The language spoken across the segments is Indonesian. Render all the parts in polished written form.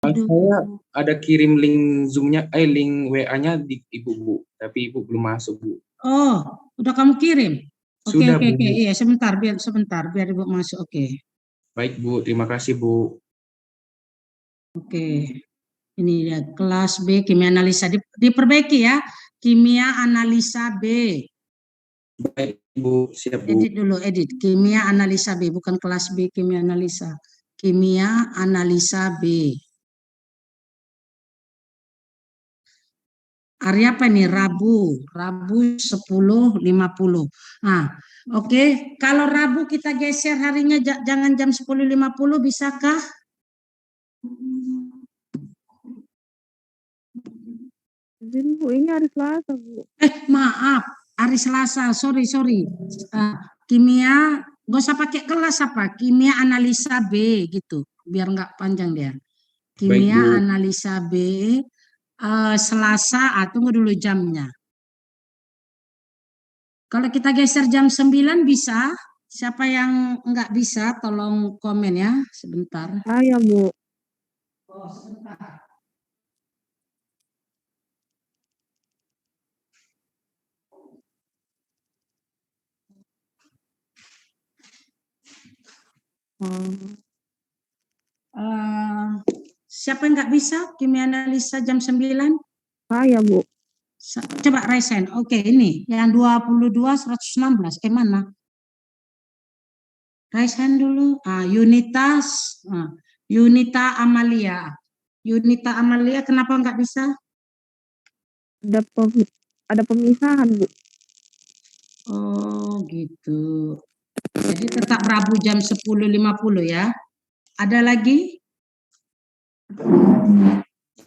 Saya Aduh. ada kirim link Zoom-nya, link WA-nya di Ibu, Bu. Tapi Ibu belum masuk, Bu. Oh, udah kamu kirim? Oke, Sudah, oke, Bu. oke. Iya, sebentar, biar Ibu masuk. Oke. Baik, Bu. Terima kasih, Bu. Oke. Ini ya, kelas B kimia analisa diperbaiki ya. Kimia analisa B. Baik, Bu. Siap, Bu. Edit dulu, edit. Kimia analisa B, bukan kelas B kimia analisa. Kimia analisa B. Hari apa nih? Rabu 10.50. Nah, oke. Kalau Rabu kita geser harinya jangan jam 10.50, bisakah? Bu, ini hari Selasa, Bu. Maaf, hari Selasa. Sorry. Kimia, gak usah pakai kelas apa? Kimia analisa B gitu, biar nggak panjang dia. Baik, Kimia Bu. analisa B, Selasa. Tunggu dulu jamnya. Kalau kita geser jam 9 bisa. Siapa yang nggak bisa, tolong komen ya, sebentar. Saya, Bu. Oh, sebentar. Siapa yang nggak bisa kimia analisa jam 9? Saya, Bu. Coba raise hand. Oke, ini yang 22.116. Mana? Raise hand dulu. Yunita Amalia. Yunita Amalia, kenapa nggak bisa? Ada pemisahan, Bu. Oh, gitu. Jadi tetap Rabu jam 10.50 ya. Ada lagi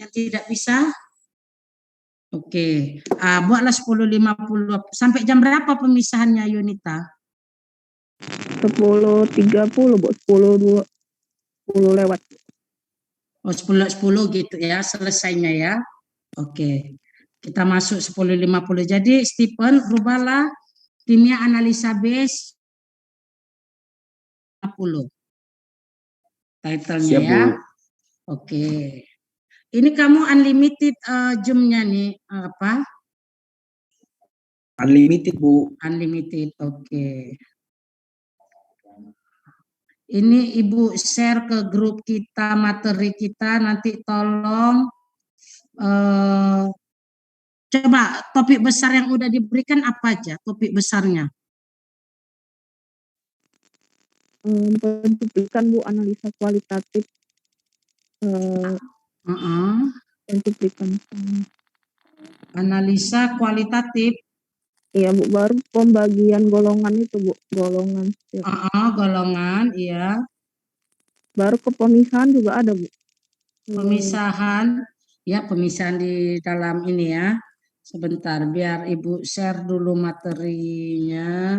yang tidak bisa? Oke. Buatlah 10.50. Sampai jam berapa pemisahannya, Yunita? 10.30, Bu. 10 lewat. Oh, 10.10 gitu ya, selesainya ya. Oke. Kita masuk 10.50. Jadi, Stephen, rubahlah kimia analisa base 50. Title-nya Siap, ya. Bu. Oke. Ini kamu unlimited Zoom-nya nih, apa? Unlimited, Bu. Unlimited, oke. Ini Ibu share ke grup kita, materi kita, nanti tolong coba topik besar yang udah diberikan apa aja, topik besarnya. Pencuplikan, Bu, analisa kualitatif. Pencuplikan. Analisa kualitatif. Iya, Bu, baru pembagian golongan itu, Bu. Golongan. Golongan, iya. Baru ke pemisahan juga ada, Bu. Pemisahan, ya pemisahan di dalam ini ya. Sebentar, biar Ibu share dulu materinya.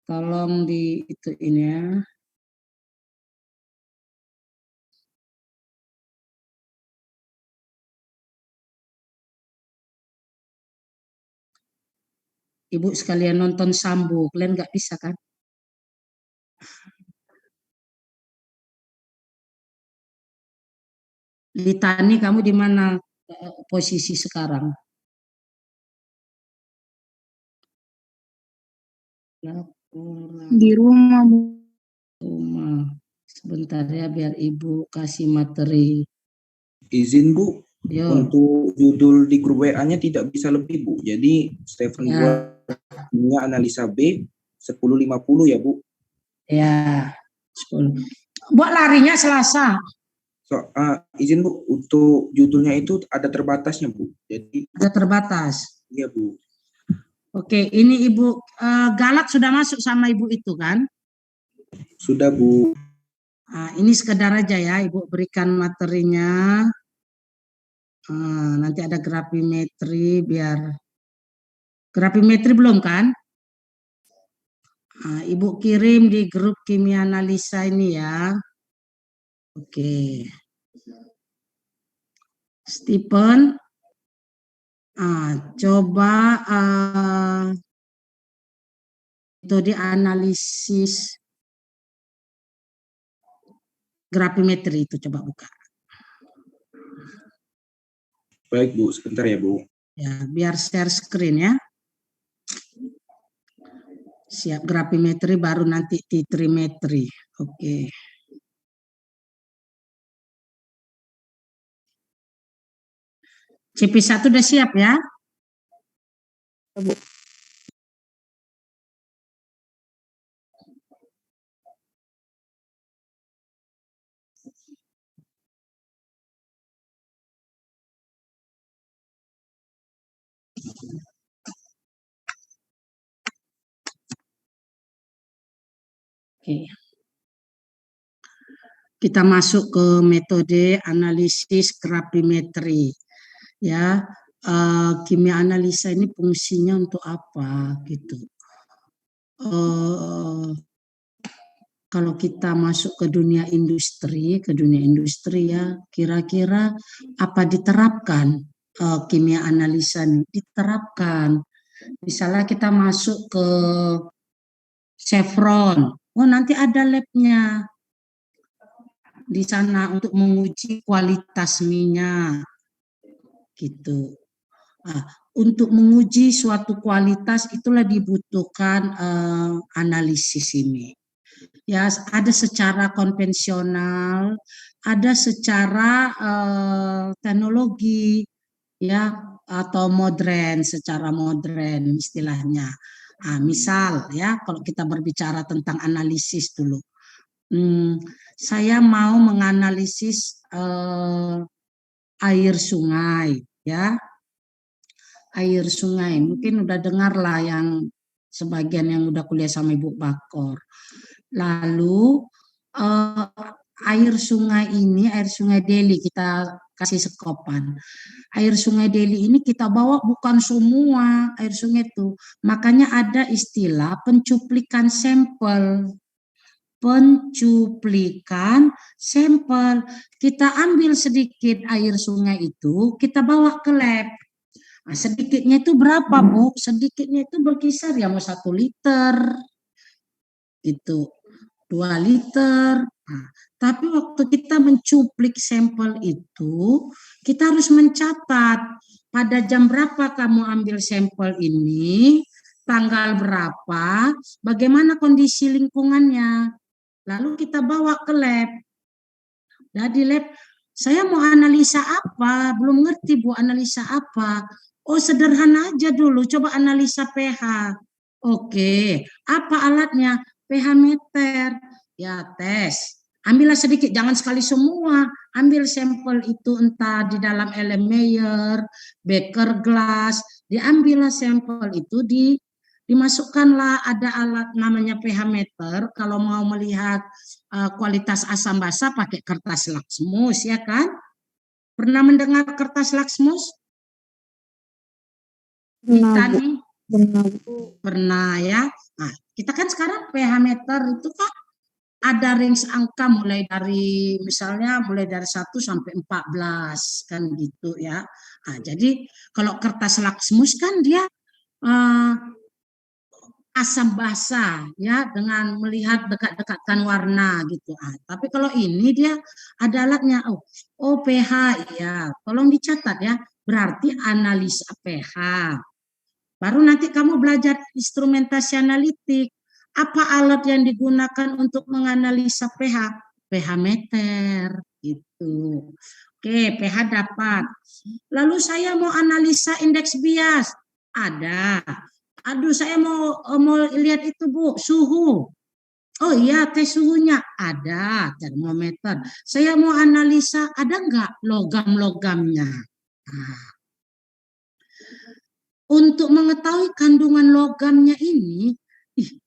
Tolong di itu ini ya. Ibu sekalian nonton Sambo, kalian nggak bisa kan? Litani, kamu di mana posisi sekarang? Di rumah, Bu. Rumah. Sebentar ya, biar Ibu kasih materi. Izin, Bu. Yo. Untuk judul di grup WA-nya tidak bisa lebih, Bu. Jadi, Stephen Ya. buat kimia analisa B 10.50 ya, Bu. Ya. 10. Buat larinya Selasa. Izin, Bu, untuk judulnya itu ada terbatasnya, Bu. Jadi ada terbatas. Iya, Bu. Oke, ini Ibu Galak sudah masuk sama Ibu itu kan? Sudah, Bu. Ini sekedar aja ya, Ibu berikan materinya. Nanti ada grafimetri, biar grafimetri belum kan? Ibu kirim di grup kimia analisa ini ya. Oke. Stephen, coba metode analisis gravimetri itu coba buka. Baik Bu, sebentar ya Bu. Ya, biar share screen ya. Siap gravimetri baru nanti titrimetri. Oke. CP1 udah siap ya? Bu. Oke. Kita masuk ke metode analisis gravimetri. Ya, kimia analisa ini fungsinya untuk apa gitu. Kalau kita masuk ke dunia industri ya, kira-kira apa diterapkan kimia analisa ini? Diterapkan. Misalnya kita masuk ke Chevron, oh nanti ada labnya di sana untuk menguji kualitas minyak, gitu. Untuk menguji suatu kualitas itulah dibutuhkan analisis ini. Ya, ada secara konvensional, ada secara teknologi, ya, atau modern, secara modern istilahnya. Misal, ya, kalau kita berbicara tentang analisis dulu, saya mau menganalisis air sungai, ya, air sungai. Mungkin udah dengar lah yang sebagian yang udah kuliah sama Ibu Bakor. Lalu air sungai ini, air sungai Deli, kita kasih sekopan. Air sungai Deli ini kita bawa bukan semua air sungai itu. Makanya ada istilah pencuplikan sampel. Pencuplikan sampel. Kita ambil sedikit air sungai itu, kita bawa ke lab. Nah, sedikitnya itu berapa, Bu? Sedikitnya itu berkisar ya mau 1 liter. Gitu. 2 liter. Nah, tapi waktu kita mencuplik sampel itu, kita harus mencatat pada jam berapa kamu ambil sampel ini, tanggal berapa, bagaimana kondisi lingkungannya. Lalu kita bawa ke lab. Nah, di lab, saya mau analisa apa? Belum ngerti Bu analisa apa. Oh, sederhana aja dulu, coba analisa pH. Oke, apa alatnya? pH meter. Ya, tes. Ambillah sedikit, jangan sekali semua. Ambil sampel itu entah di dalam Erlenmeyer, beker gelas. Diambillah sampel itu, dimasukkanlah ada alat namanya pH meter. Kalau mau melihat kualitas asam basa pakai kertas laksmus, ya kan? Pernah mendengar kertas laksmus? Pernah, Bu. Nih? Pernah ya. Nah, kita kan sekarang pH meter itu kan ada range angka mulai dari misalnya mulai dari 1 sampai 14 kan gitu ya. Nah, jadi kalau kertas laksmus kan dia asam basa ya dengan melihat dekat-dekatkan warna gitu. Tapi kalau ini dia ada alatnya. Oh pH ya. Tolong dicatat ya. Berarti analisa pH. Baru nanti kamu belajar instrumentasi analitik. Apa alat yang digunakan untuk menganalisa pH? pH meter gitu. Oke, pH dapat. Lalu saya mau analisa indeks bias. Ada. Aduh, saya mau lihat itu Bu, suhu. Oh iya, tes suhunya ada, termometer. Saya mau analisa, ada nggak logam-logamnya? Nah, untuk mengetahui kandungan logamnya ini,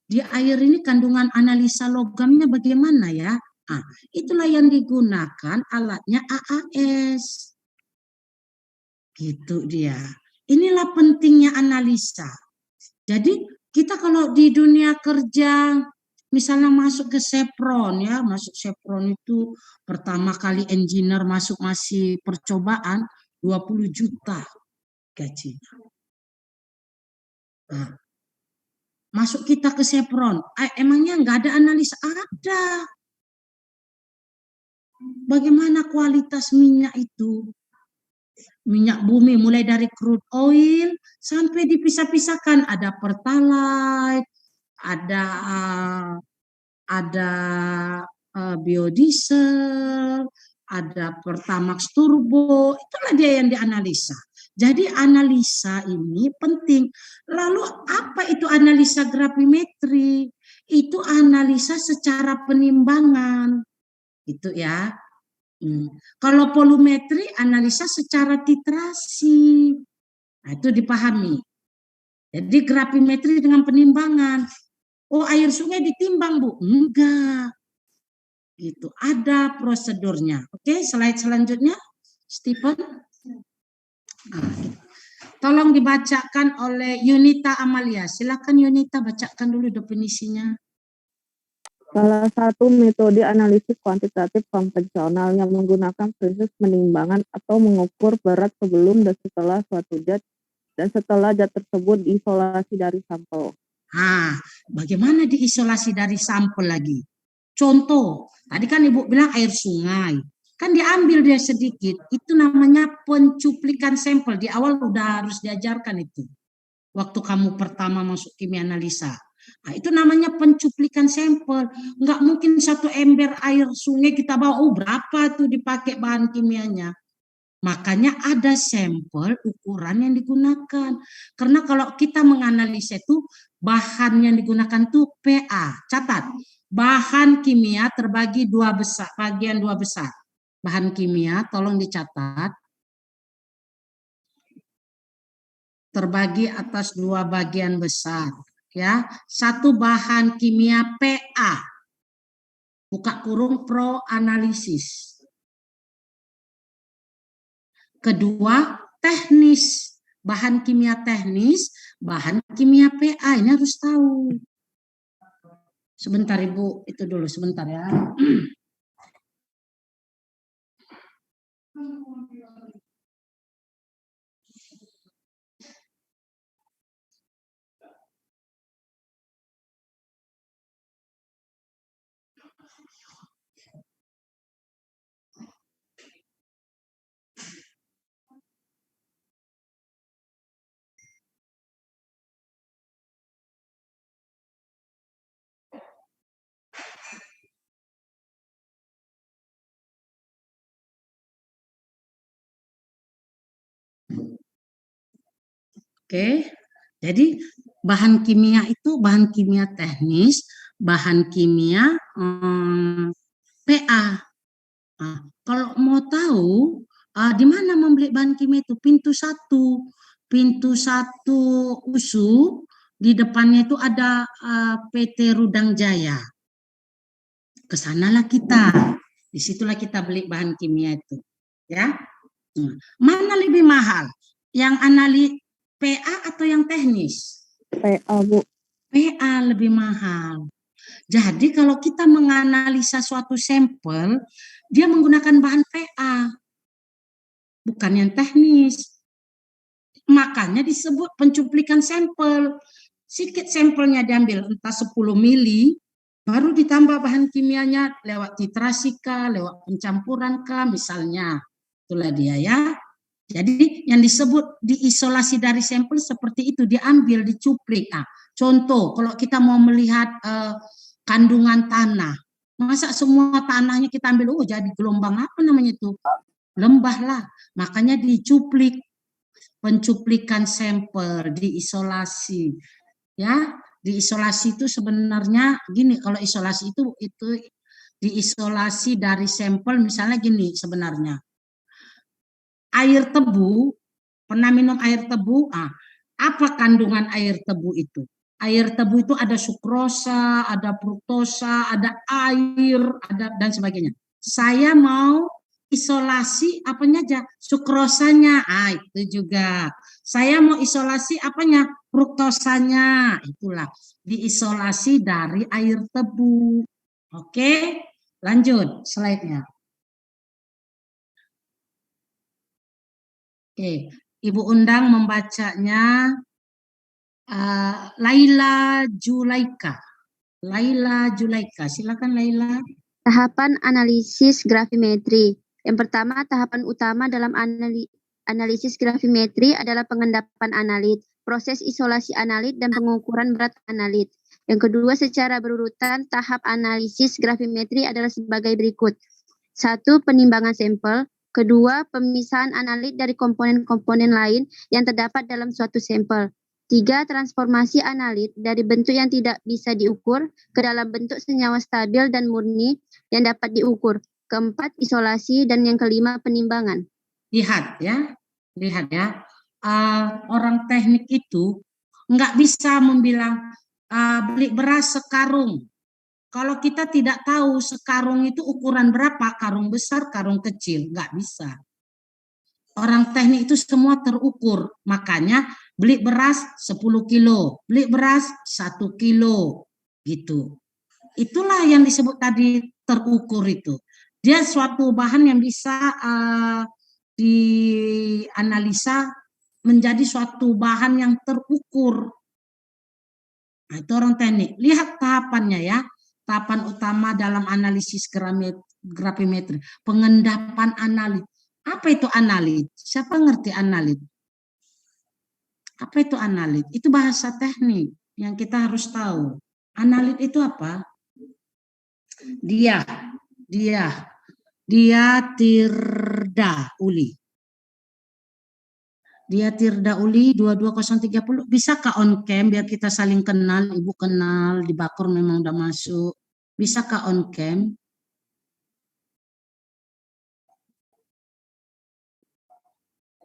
di air ini kandungan analisa logamnya bagaimana ya? Itulah yang digunakan alatnya AAS. Gitu dia. Inilah pentingnya analisa. Jadi kita kalau di dunia kerja, misalnya masuk ke Chevron ya, masuk Chevron itu pertama kali engineer masuk masih percobaan 20 juta gajinya. Nah, masuk kita ke Chevron, emangnya nggak ada analisa? Ada. bagaimana kualitas minyak itu. Minyak bumi mulai dari crude oil sampai dipisah-pisahkan, ada pertalite, ada biodiesel, ada Pertamax turbo, itulah dia yang dianalisa. Jadi analisa ini penting. Lalu apa itu analisa gravimetri? Itu analisa secara penimbangan. Itu ya. Kalau volumetri analisa secara titrasi. Nah, itu dipahami. Jadi gravimetri dengan penimbangan. Oh, air sungai ditimbang, Bu? Enggak. Gitu. Ada prosedurnya. Oke, slide selanjutnya, Stephen. Nah, tolong dibacakan oleh Yunita Amalia. Silakan Yunita bacakan dulu definisinya. Salah satu metode analisis kuantitatif konvensional yang menggunakan prinsip penimbangan atau mengukur berat sebelum dan setelah suatu zat dan setelah zat tersebut diisolasi dari sampel. Nah, bagaimana diisolasi dari sampel lagi? Contoh, tadi kan Ibu bilang air sungai. Kan diambil dia sedikit, itu namanya pencuplikan sampel. Di awal udah harus diajarkan itu. Waktu kamu pertama masuk kimia analisa. Nah, itu namanya pencuplikan sampel. Enggak mungkin satu ember air sungai kita bawa, oh berapa tuh dipakai bahan kimianya. Makanya ada sampel ukuran yang digunakan. Karena kalau kita menganalisa itu, bahan yang digunakan itu PA. Catat, bahan kimia terbagi dua besar, bagian dua besar. Bahan kimia, tolong dicatat. Terbagi atas dua bagian besar. Ya, satu bahan kimia PA. Buka kurung pro analisis. Kedua, teknis. Bahan kimia teknis, bahan kimia PA. Ini harus tahu. Sebentar Ibu, itu dulu sebentar ya. Oke, jadi bahan kimia itu bahan kimia teknis, bahan kimia PA. Nah, kalau mau tahu di mana membeli bahan kimia itu, pintu satu USU, di depannya itu ada PT Rudang Jaya. Kesanalah kita, disitulah kita beli bahan kimia itu, ya. Mana lebih mahal, yang analis PA atau yang teknis? PA, Bu. PA lebih mahal. Jadi kalau kita menganalisa suatu sampel, dia menggunakan bahan PA, bukan yang teknis. Makanya disebut pencuplikan sampel. Sedikit sampelnya diambil, entah 10 mili, baru ditambah bahan kimianya lewat titrasi kah, lewat pencampuran kah, misalnya. Itulah dia ya. Jadi yang disebut diisolasi dari sampel seperti itu, diambil, dicuplik. Nah, contoh, kalau kita mau melihat kandungan tanah, masa semua tanahnya kita ambil, oh jadi gelombang apa namanya itu? Lembah lah. Makanya dicuplik, pencuplikan sampel, diisolasi. Ya, diisolasi itu sebenarnya gini, kalau isolasi itu diisolasi dari sampel, misalnya gini sebenarnya. Air tebu, pernah minum air tebu? Apa kandungan air tebu itu? Air tebu itu ada sukrosa, ada fruktosa, ada air, ada dan sebagainya. Saya mau isolasi apanya aja? Sukrosanya, itu juga. Saya mau isolasi apanya? Fruktosanya, itulah. Diisolasi dari air tebu. Oke, lanjut slide-nya. Oke, Ibu undang membacanya Laila Julaika. Laila Julaika, silakan Laila. Tahapan analisis grafimetri. Yang pertama, tahapan utama dalam analisis grafimetri adalah pengendapan analit, proses isolasi analit, dan pengukuran berat analit. Yang kedua, secara berurutan, tahap analisis grafimetri adalah sebagai berikut. 1. Penimbangan sampel. Kedua, pemisahan analit dari komponen-komponen lain yang terdapat dalam suatu sampel. 3. Transformasi analit dari bentuk yang tidak bisa diukur ke dalam bentuk senyawa stabil dan murni yang dapat diukur. Keempat, isolasi, dan yang kelima, penimbangan. Lihat ya. Orang teknik itu nggak bisa membilang beli beras sekarung. Kalau kita tidak tahu sekarung itu ukuran berapa, karung besar, karung kecil, nggak bisa. Orang teknik itu semua terukur, makanya beli beras 10 kilo, beli beras 1 kilo, gitu. Itulah yang disebut tadi terukur itu. Dia suatu bahan yang bisa dianalisa menjadi suatu bahan yang terukur. Nah, itu orang teknik. Lihat tahapannya ya. Tahapan utama dalam analisis grafimetri, pengendapan analit. Apa itu analit? Siapa ngerti analit? Apa itu analit? Itu bahasa teknik yang kita harus tahu. Analit itu apa? Dia Tirda Uli. Dia Tirda Uli 22030. Bisa kah on cam biar kita saling kenal? Ibu kenal, di Bakur memang udah masuk. Bisa kah on cam?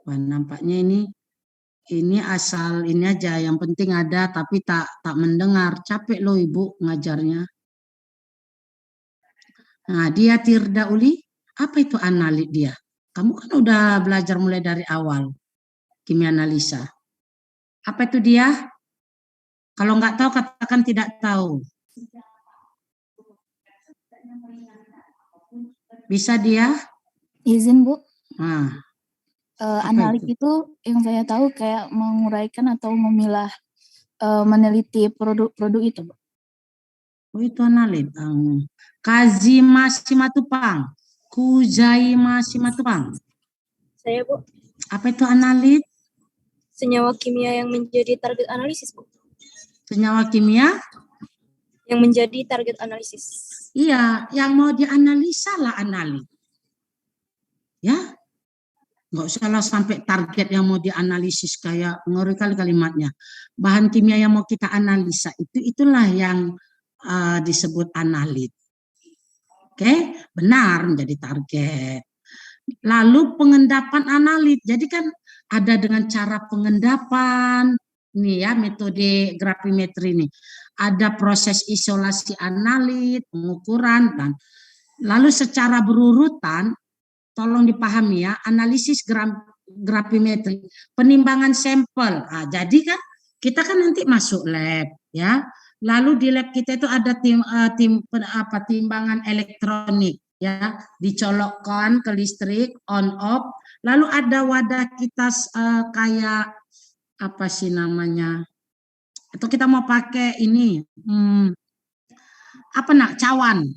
Wah, nampaknya ini asal ini aja, yang penting ada tapi tak mendengar. Capek loh Ibu ngajarnya. Nah, dia Tirda Uli, apa itu analit dia? Kamu kan udah belajar mulai dari awal kimia analisa. Apa itu dia? Kalau nggak tahu katakan tidak tahu. Bisa dia? Izin Bu. Nah, analit itu yang saya tahu kayak menguraikan atau memilah, meneliti produk-produk itu, Bu. Oh, itu analit. Kazima Simatupang. Kuzaima Simatupang. Saya, Bu. Apa itu analit? Senyawa kimia yang menjadi target analisis, Bu. Senyawa kimia? Yang menjadi target analisis. Iya, yang mau dianalisa lah analit. Ya, nggak usah lah sampai target yang mau dianalisis, kayak ngeri kali kalimatnya. Bahan kimia yang mau kita analisa itulah yang disebut analit. Oke, benar menjadi target. Lalu pengendapan analit. Jadi kan ada dengan cara pengendapan, nih ya metode grafimetri ini. Ada proses isolasi analit, pengukuran, dan lalu secara berurutan, tolong dipahami ya, analisis grafimetri, penimbangan sampel. Nah, jadi kan kita kan nanti masuk lab ya. Lalu di lab kita itu ada timbangan elektronik ya, dicolokkan ke listrik on off. Lalu ada wadah kita kayak apa sih namanya? Atau kita mau pakai ini cawan.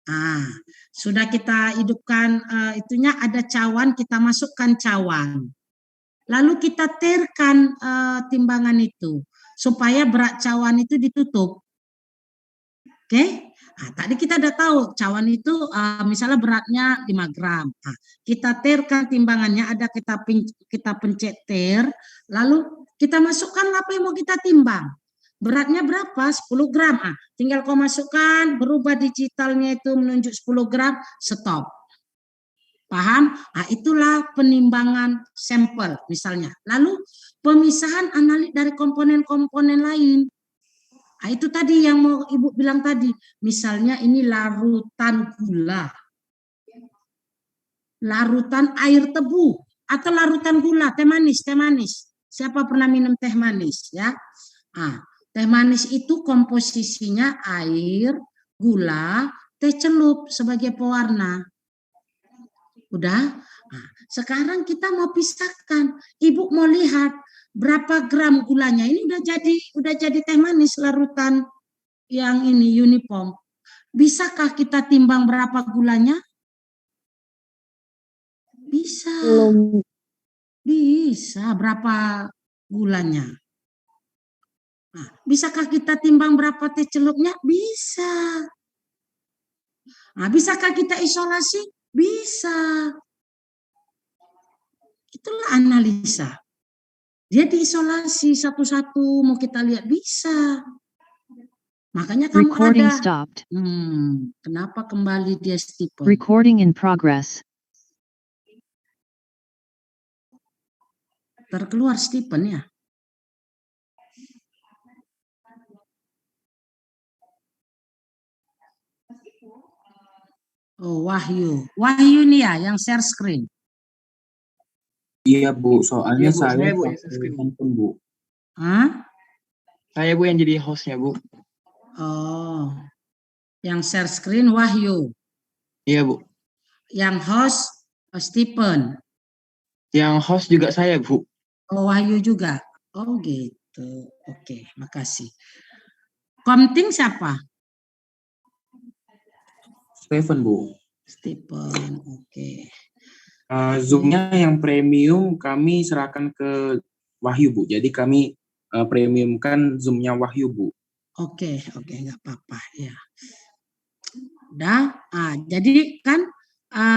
Nah, sudah kita hidupkan itunya, ada cawan, kita masukkan cawan. Lalu kita tirkan timbangan itu supaya berat cawan itu ditutup. Oke? Nah, tadi kita udah tahu cawan itu misalnya beratnya 5 gram. Nah, kita tirkan timbangannya, ada kita pencet tir, lalu kita masukkan apa yang mau kita timbang. Beratnya berapa? 10 gram. Tinggal kau masukkan, berubah digitalnya itu menunjuk 10 gram, stop. Paham? Nah, itulah penimbangan sampel misalnya. Lalu pemisahan analit dari komponen-komponen lain. Nah, itu tadi yang mau Ibu bilang tadi. Misalnya ini larutan gula. Larutan air tebu. Atau larutan gula, teh manis. Siapa pernah minum teh manis ya? Nah, teh manis itu komposisinya air, gula, teh celup sebagai pewarna. Udah? Nah, sekarang kita mau pisahkan. Ibu mau lihat berapa gram gulanya. Ini udah jadi teh manis larutan yang ini uniform. Bisakah kita timbang berapa gulanya? Bisa. Belum. Bisa. Berapa gulanya? Nah, bisakah kita timbang berapa teh celupnya? Bisa. Nah, bisakah kita isolasi? Bisa. Itulah analisa. Dia diisolasi satu-satu, mau kita lihat bisa. Makanya kamu Recording ada. stopped. Kenapa kembali dia Stephen? Recording in progress. Terkeluar Stephen ya. Oh, Wahyu. Wahyu nih ya yang share screen. Iya Bu, soalnya Iya, Bu. saya Saya, Bu, yang pakai screen. handphone Bu. Hah? Saya, Bu, yang jadi hostnya, Bu. Oh, yang share screen Wahyu. Iya, Bu. Yang host Stephen. Yang host juga saya, Bu. Oh, Wahyu juga. Oh gitu. Oke, makasih. Komting siapa? Stephen Bu. Stephen. Oke. Zoom-nya yang premium kami serahkan ke Wahyu Bu. Jadi kami premiumkan Zoom-nya Wahyu Bu. Oke, nggak apa-apa ya. Udah. Jadi kan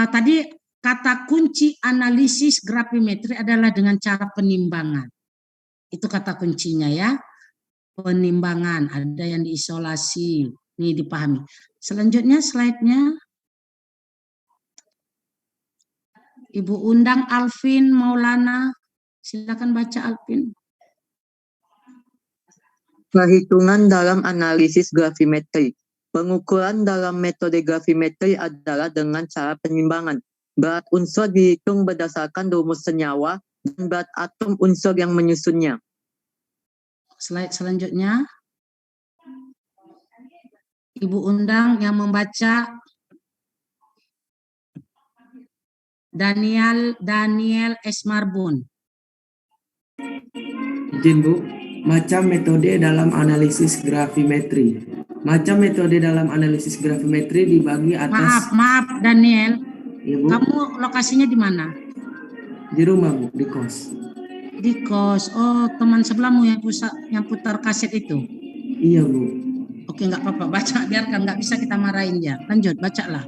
tadi kata kunci analisis grafimetri adalah dengan cara penimbangan. Itu kata kuncinya ya. Penimbangan, ada yang diisolasi. Nih dipahami. Selanjutnya slide-nya. Ibu undang Alvin Maulana. Silakan baca Alvin. Perhitungan dalam analisis grafimetri. Pengukuran dalam metode grafimetri adalah dengan cara penimbangan. Berat unsur dihitung berdasarkan rumus senyawa dan berat atom unsur yang menyusunnya. Slide selanjutnya. Ibu undang yang membaca Daniel S. Marbun. Izin Bu, macam metode dalam analisis grafimetri. Macam metode dalam analisis grafimetri dibagi atas... Maaf Daniel. Ya, Bu. Kamu lokasinya di mana? Di rumah Bu, di kos. Di kos. Oh, teman sebelahmu yang putar kaset itu? Iya Bu. Oke, nggak apa-apa. Baca, biarkan. Nggak bisa kita marahin dia. Lanjut, bacalah.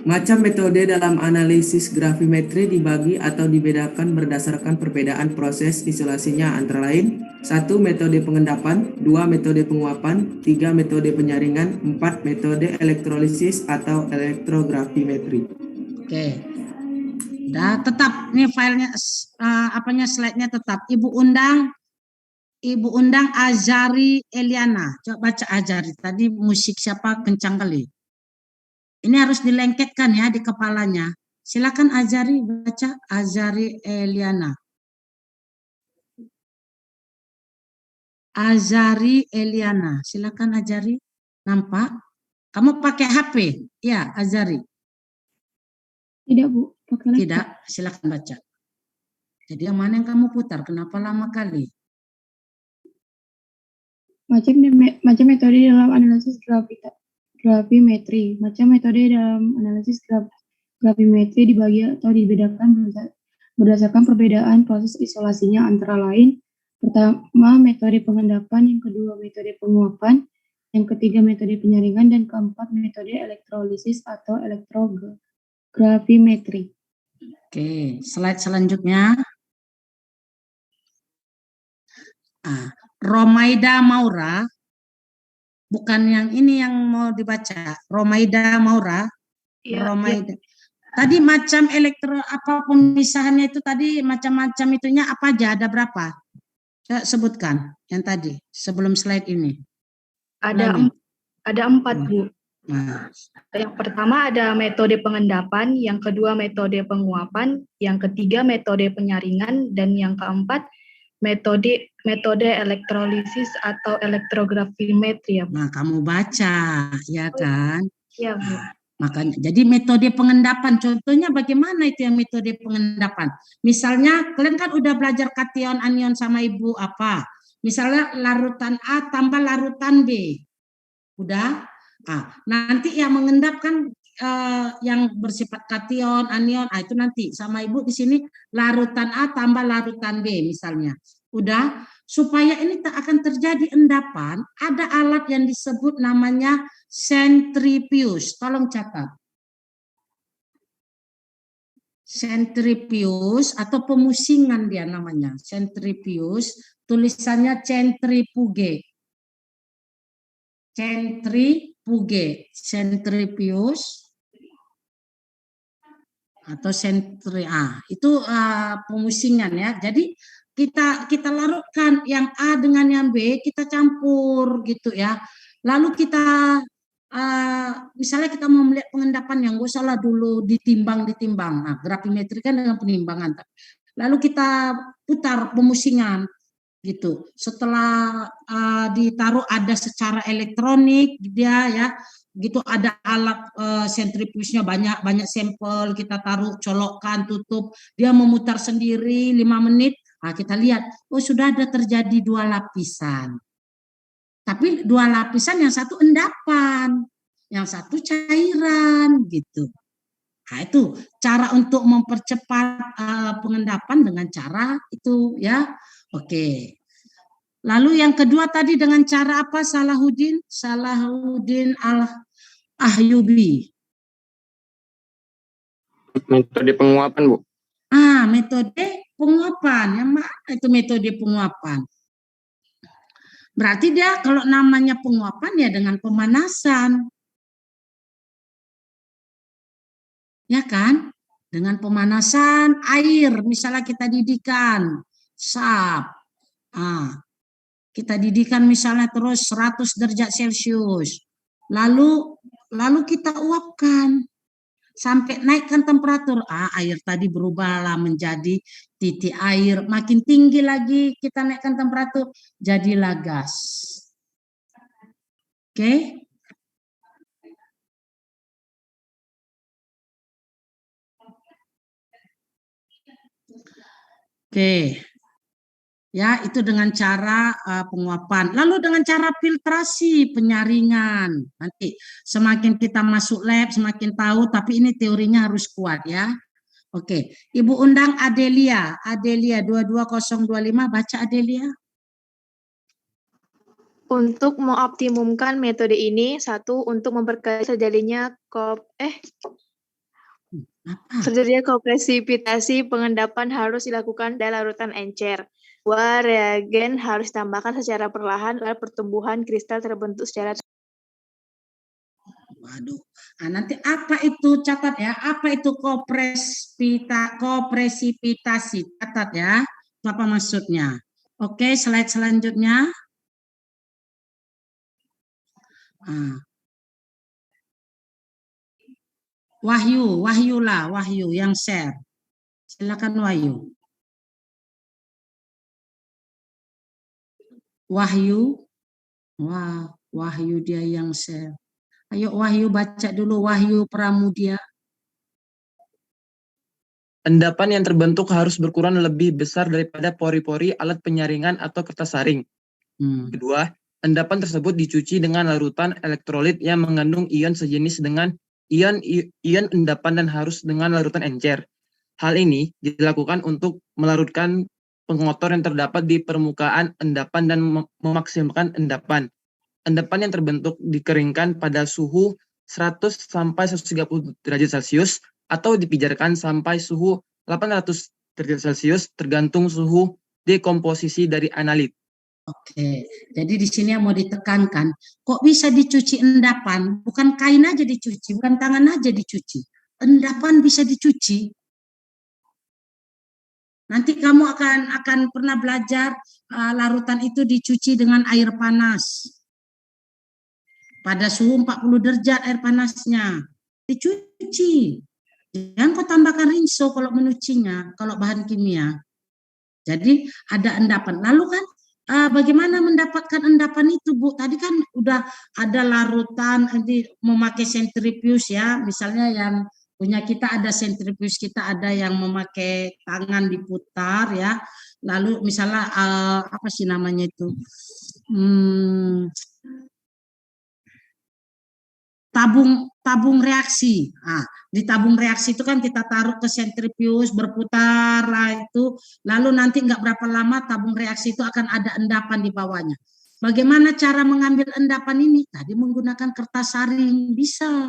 Macam metode dalam analisis grafimetri dibagi atau dibedakan berdasarkan perbedaan proses isolasinya antara lain 1. Metode pengendapan, 2. Metode penguapan, 3. Metode penyaringan, 4. Metode elektrolisis atau elektrografimetri. Oke. Udah, tetap nih filenya slide-nya tetap. Ibu undang Azari Eliana. Coba baca Azari. Tadi musik siapa kencang kali. Ini harus dilengketkan ya di kepalanya. Silakan Azari baca. Azari Eliana. Azari Eliana. Silakan Azari. Nampak? Kamu pakai HP? Ya, Azari. Tidak, Bu. Pakai laptop. Tidak, silakan baca. Jadi yang mana yang kamu putar? Kenapa lama kali? Macam metode dalam analisis grafimetri. Macam metode dalam analisis grafimetri dibagi atau dibedakan berdasarkan perbedaan proses isolasinya antara lain. Pertama, metode pengendapan, yang kedua metode penguapan, yang ketiga metode penyaringan, dan keempat metode elektrolisis atau elektrografimetri. Oke, slide selanjutnya. Romaida Maura, bukan yang ini yang mau dibaca. Romaida Maura. Iya, Romaida. Tadi macam apa pemisahannya itu tadi macam-macam itunya apa aja? Ada berapa? Saya sebutkan yang tadi sebelum slide ini. Ada 4, Bu. Nah. Yang pertama ada metode pengendapan, yang kedua metode penguapan, yang ketiga metode penyaringan, dan yang keempat metode elektrolisis atau elektrografimetri ya, Bu. Nah, kamu baca, ya kan? Iya, Bu. Makanya, jadi metode pengendapan, contohnya bagaimana itu yang metode pengendapan? Misalnya, kalian kan udah belajar kation anion sama Ibu apa? Misalnya larutan A tambah larutan B. Udah? Nanti yang mengendapkan yang bersifat kation, anion, itu nanti sama Ibu di sini larutan A tambah larutan B misalnya. Udah? Supaya ini tak akan terjadi endapan, ada alat yang disebut namanya centrifuge. Tolong catat. Centrifuge atau pemusingan dia namanya. Centrifuge, tulisannya centrifuge. Centrifuge, centrifuge atau itu pemusingan ya. Jadi kita larutkan yang A dengan yang B, kita campur gitu ya. Lalu kita misalnya kita mau melihat pengendapan yang gak usah lah dulu ditimbang. Grafimetri kan dengan penimbangan. Lalu kita putar pemusingan gitu. Setelah ditaruh ada secara elektronik dia ya, gitu ada alat sentrifugenya banyak sampel kita taruh, colokkan, tutup, dia memutar sendiri 5 menit. Kita lihat, sudah ada terjadi 2 lapisan. Tapi 2 lapisan, yang satu endapan, yang satu cairan gitu. Itu cara untuk mempercepat pengendapan dengan cara itu ya. Oke. Lalu yang kedua tadi dengan cara apa Salahuddin Al-Ayyubi? Metode penguapan, Bu. Metode penguapan. Yang mana itu metode penguapan? Berarti dia kalau namanya penguapan ya dengan pemanasan. Ya kan? Dengan pemanasan air, misalnya kita didihkan, kita didihkan misalnya terus 100 derajat Celcius. Lalu kita uapkan sampai naikkan temperatur. Air tadi berubahlah menjadi titik air, makin tinggi lagi kita naikkan temperatur, jadilah gas. Oke? Oke. Ya, itu dengan cara penguapan. Lalu dengan cara filtrasi, penyaringan. Nanti semakin kita masuk lab, semakin tahu, tapi ini teorinya harus kuat ya. Oke, Ibu undang Adelia. Adelia 22025, baca Adelia. Untuk mengoptimumkan metode ini, satu, untuk memperkaya terjadinya terjadinya kopresipitasi pengendapan harus dilakukan dari larutan encer. 2, reagen harus ditambahkan secara perlahan agar pertumbuhan kristal terbentuk secara. Waduh. Nanti apa itu, catat ya, apa itu kopresipitasi, catat ya, apa maksudnya. Oke, slide selanjutnya. Wahyu yang share. Silakan Wahyu. Wahyu dia yang share. Ayo Wahyu baca dulu, Wahyu Pramudia. Endapan yang terbentuk harus berukuran lebih besar daripada pori-pori alat penyaringan atau kertas saring. Kedua, endapan tersebut dicuci dengan larutan elektrolit yang mengandung ion sejenis dengan ion endapan dan harus dengan larutan encer. Hal ini dilakukan untuk melarutkan pengotor yang terdapat di permukaan endapan dan memaksimalkan endapan. Endapan yang terbentuk dikeringkan pada suhu 100 sampai 130 derajat Celcius atau dipijarkan sampai suhu 800 derajat Celcius tergantung suhu dekomposisi dari analit. Oke, jadi di sini yang mau ditekankan, kok bisa dicuci endapan? Bukan kain aja dicuci, bukan tangan aja dicuci. Endapan bisa dicuci. Nanti kamu akan pernah belajar larutan itu dicuci dengan air panas. Pada suhu 40 derajat air panasnya. Dicuci. Jangan kau tambahkan rinso kalau menyucinya, kalau bahan kimia. Jadi ada endapan. Lalu kan bagaimana mendapatkan endapan itu, Bu? Tadi kan udah ada larutan, memakai sentrifuge ya. Misalnya yang punya kita ada sentrifuge, kita ada yang memakai tangan diputar ya. Lalu misalnya apa sih namanya itu? tabung reaksi. Nah, di tabung reaksi itu kan kita taruh ke sentrifuge, berputar lah itu, lalu nanti nggak berapa lama tabung reaksi itu akan ada endapan di bawahnya. Bagaimana cara mengambil endapan ini? Tadi menggunakan kertas saring, bisa.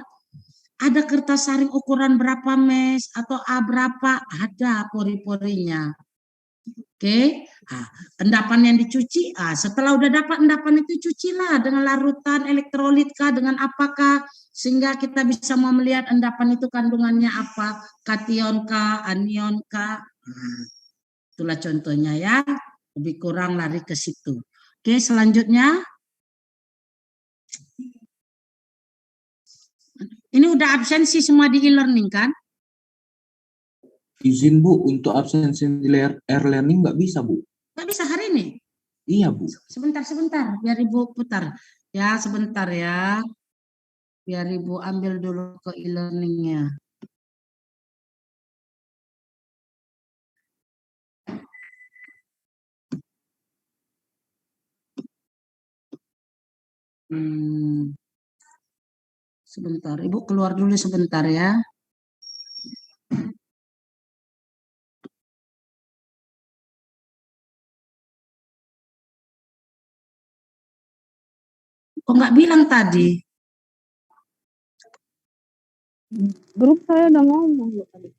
Ada kertas saring ukuran berapa mes atau A berapa, ada pori-porinya. Oke, nah, endapan yang dicuci, setelah udah dapat endapan itu cucilah dengan larutan elektrolit kah, dengan apakah, sehingga kita bisa mau melihat endapan itu kandungannya apa, kation kah, anion kah. Nah, itulah contohnya ya, lebih kurang lari ke situ. Oke, selanjutnya. Ini udah absensi semua di e-learning kan? Izin Bu, untuk absensi di e-learning nggak bisa Bu. Nggak bisa hari ini? Iya Bu. Sebentar, biar Ibu putar. Ya, sebentar ya. Biar Ibu ambil dulu ke e-learningnya. Sebentar, Ibu keluar dulu sebentar ya. Kok nggak bilang tadi? Grup saya udah ngomong tadi.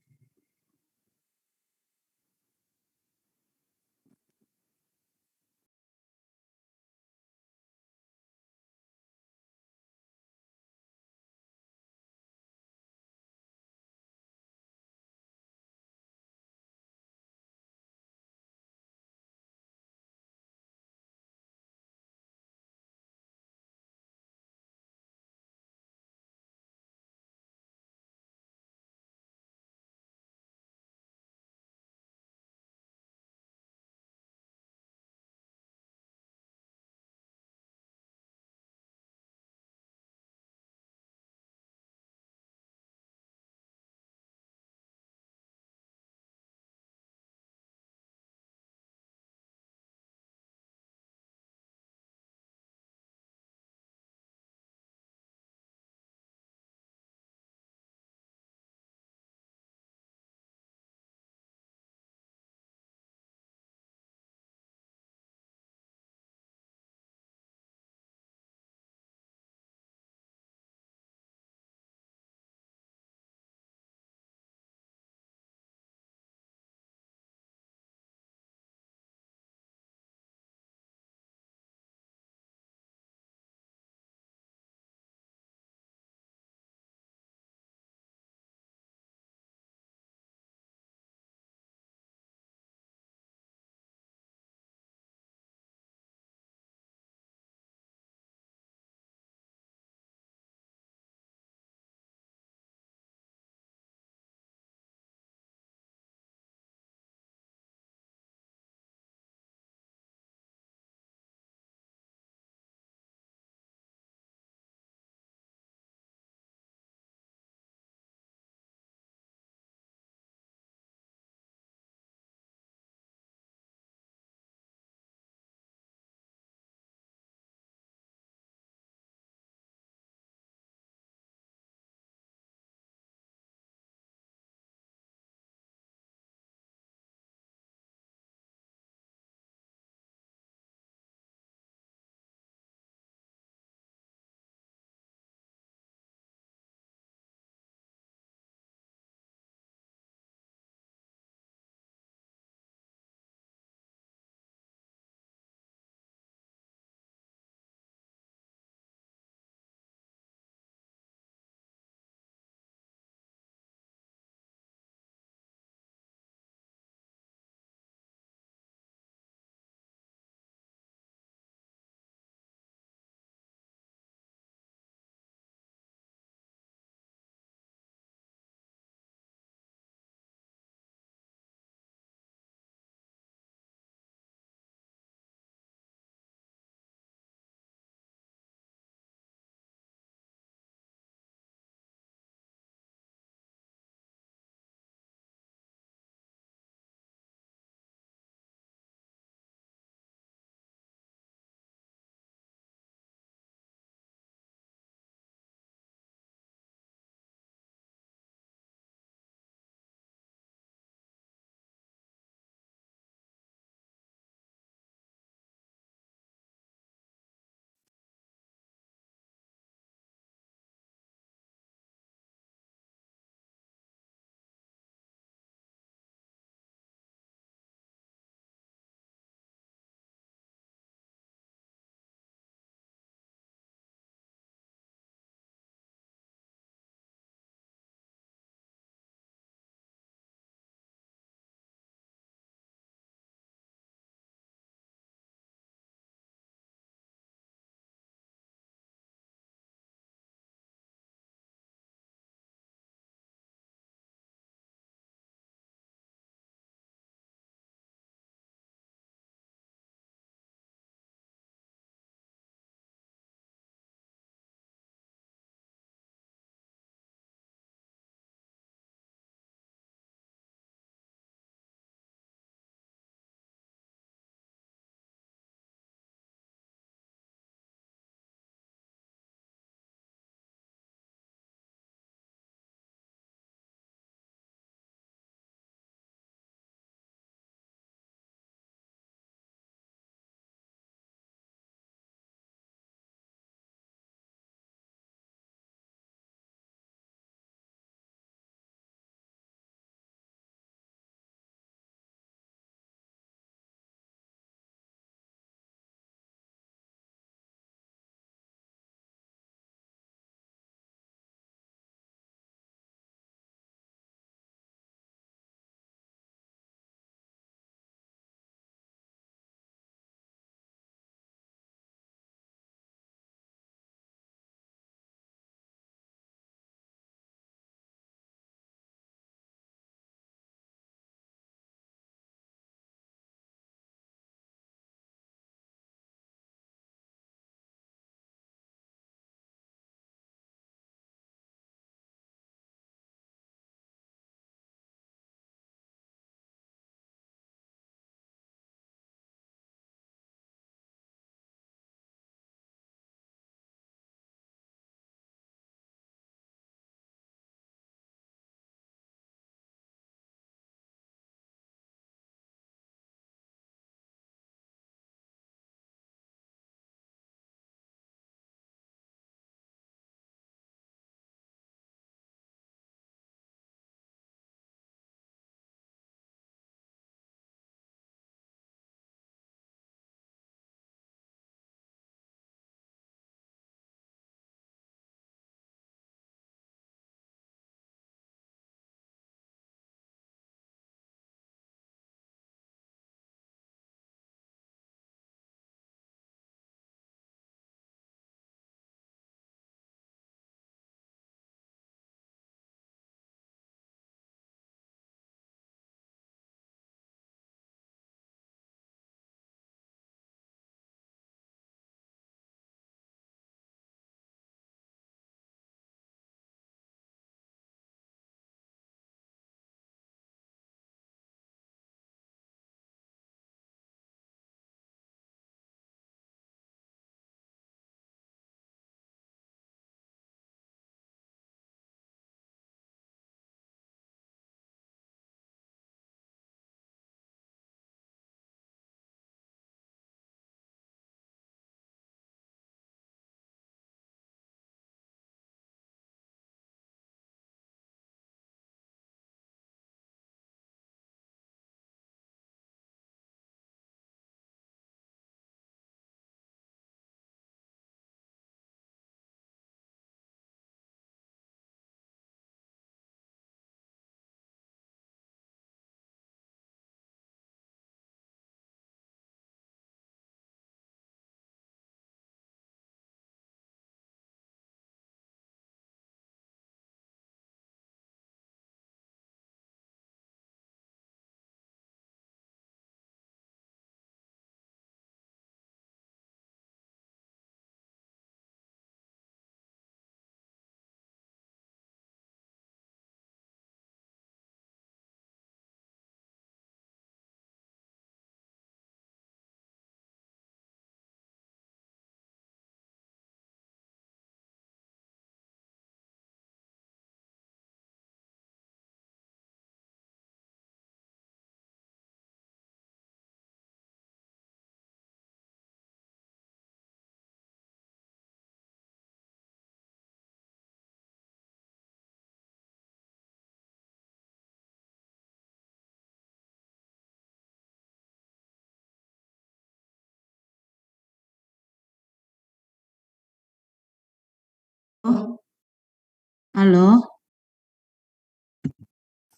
Halo.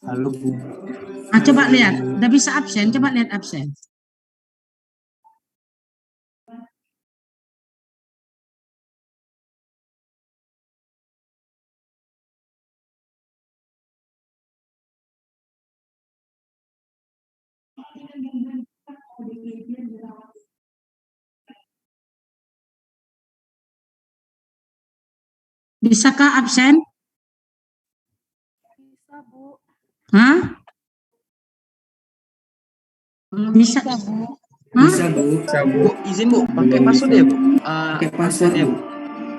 Halo Bu. Coba lihat, udah bisa absen, coba lihat absen. Bisakah absen? Bisa, Bu. Hah? Bisa. Bu. Hah? Bisa Bu. Bisa Bu. Bu, izin Bu, pakai Belum password bisa. ya Bu? Pakai password absennya, Bu.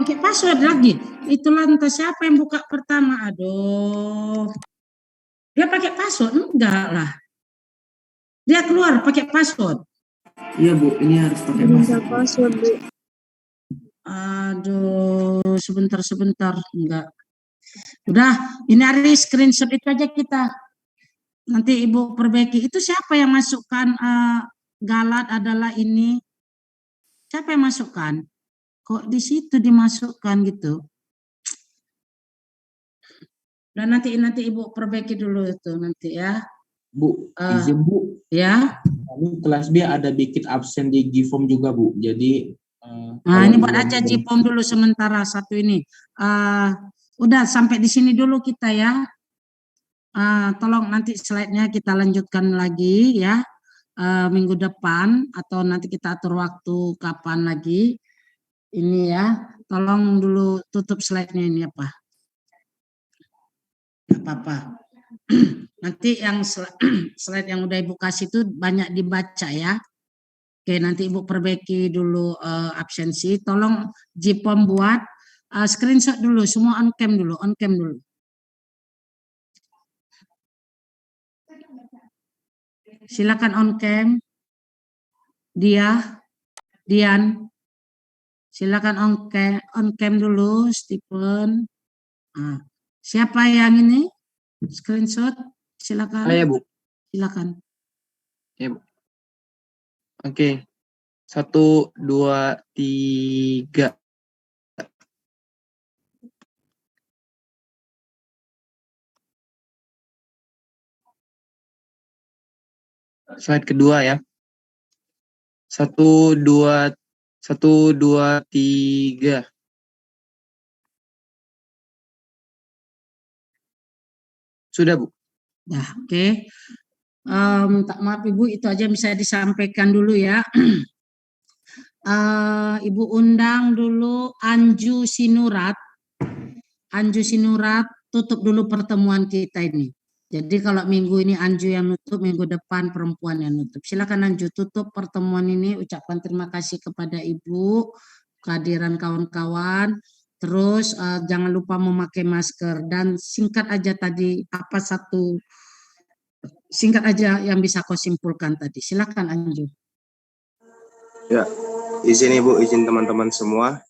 Pakai password lagi. Itu lantas siapa yang buka pertama? Aduh. Dia pakai password? Enggak lah. Dia keluar pakai password. Iya Bu, ini harus pakai password. Aduh, sebentar. Enggak. Udah, ini hari screenshot itu aja kita. Nanti Ibu perbaiki. Itu siapa yang masukkan Galat adalah ini? Siapa yang masukkan? Kok di situ dimasukkan gitu? Dan nanti Ibu perbaiki dulu itu nanti ya. Bu, izin Bu. Ya. Kami kelas B ada bikin absen di Gform juga Bu. Jadi Nah, ini buat aja Gform dulu sementara satu ini. Udah sampai di sini dulu kita ya. Tolong nanti slide-nya kita lanjutkan lagi ya. Minggu depan atau nanti kita atur waktu kapan lagi. Ini ya. Tolong dulu tutup slide-nya ini apa. Apa-apa. Nanti yang slide yang udah Ibu kasih itu banyak dibaca ya. Oke, nanti Ibu perbaiki dulu absensi. Tolong Gform buat screenshot dulu, semua on cam dulu. Silakan on cam. Dian. Silakan on cam dulu, Stephen. Siapa yang ini? Screenshot, silakan. Saya Bu. Silakan. Ya Bu. Oke. 1, 2, 3. Slide kedua ya. 1, 2, 3. Sudah Bu. Nah, oke. Minta maaf Ibu, itu aja bisa disampaikan dulu ya. Ibu undang dulu Anju Sinurat. Tutup dulu pertemuan kita ini. Jadi kalau minggu ini Anju yang nutup, minggu depan perempuan yang nutup. Silakan Anju tutup pertemuan ini. Ucapkan terima kasih kepada Ibu, kehadiran kawan-kawan. Terus jangan lupa memakai masker dan singkat aja tadi singkat aja yang bisa kau simpulkan tadi. Silakan Anju. Ya, izin Ibu, izin teman-teman semua.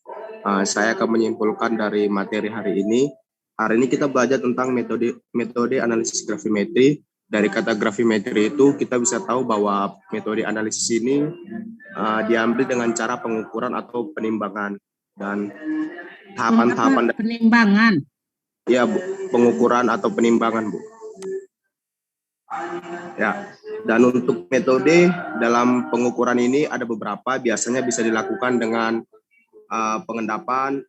Saya akan menyimpulkan dari materi hari ini. Hari ini kita belajar tentang metode analisis grafimetri. Dari kata grafimetri itu kita bisa tahu bahwa metode analisis ini diambil dengan cara pengukuran atau penimbangan dan tahapan-tahapan. Penimbangan. Ya, Bu, pengukuran atau penimbangan, Bu. Ya, dan untuk metode dalam pengukuran ini ada beberapa, biasanya bisa dilakukan dengan pengendapan,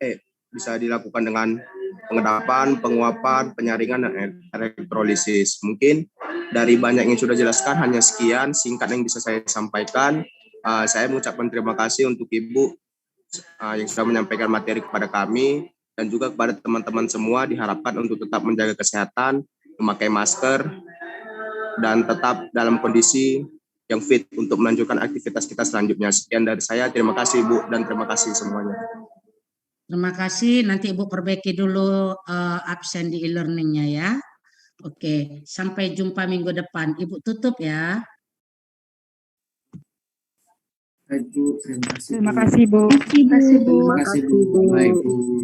penguapan, penyaringan, dan elektrolisis. Mungkin dari banyak yang sudah jelaskan, hanya sekian singkat yang bisa saya sampaikan. Saya mengucapkan terima kasih untuk Ibu yang sudah menyampaikan materi kepada kami, dan juga kepada teman-teman semua diharapkan untuk tetap menjaga kesehatan, memakai masker, dan tetap dalam kondisi yang fit untuk melanjutkan aktivitas kita selanjutnya. Sekian dari saya, terima kasih Ibu, dan terima kasih semuanya. Terima kasih, nanti Ibu perbaiki dulu absen di e-learningnya ya. Oke, sampai jumpa minggu depan. Ibu tutup ya. Baik Bu, terima kasih. Terima kasih Bu. Terima kasih Bu. Baik Bu.